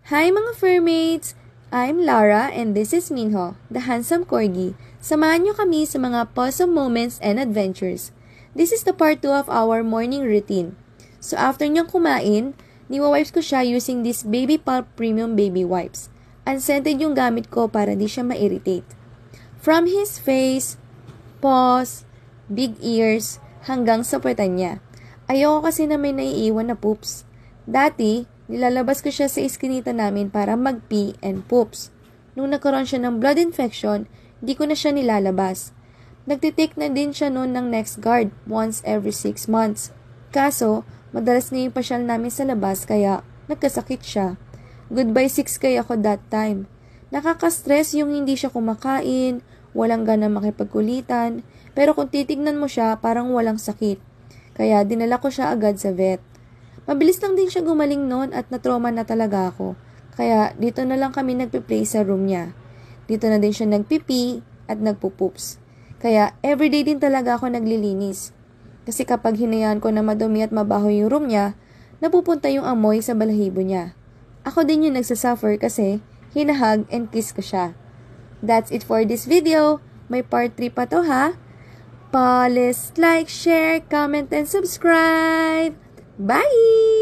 Hi mga furmates! I'm Lara and this is Minho, the handsome corgi. Samahan niyo kami sa mga awesome moments and adventures. This is the part 2 of our morning routine. So after niyang kumain, niwa-wipes ko siya using this Baby Pulp Premium Baby Wipes. Unscented yung gamit ko para di siya ma-irritate. From his face, paws, big ears, hanggang sa puwetan niya. Ayoko kasi na may naiiwan na poops. Dati, nilalabas ko siya sa iskinita namin para mag-pee and poops. Nung nagkaroon siya ng blood infection, di ko na siya nilalabas. Nagtitake na din siya noon ng NexGard once every 6 months. Kaso, madalas na yung pasyal namin sa labas kaya nagkasakit siya. Goodbye 6K ako that time. Nakaka-stress yung hindi siya kumakain, walang gana makipagkulitan, pero kung titignan mo siya parang walang sakit. Kaya dinala ko siya agad sa vet. Mabilis lang din siya gumaling noon at na-trauma na talaga ako. Kaya dito na lang kami nagpe-play sa room niya. Dito na din siya nagpipi at nagpupoops. Kaya everyday din talaga ako naglilinis. Kasi kapag hinayaan ko na madumi at mabaho yung room niya, napupunta yung amoy sa balahibo niya. Ako din yung nagsasuffer kasi hinahag and kiss ko siya. That's it for this video. May part 3 pa to ha. Please like, share, comment, and subscribe. Bye!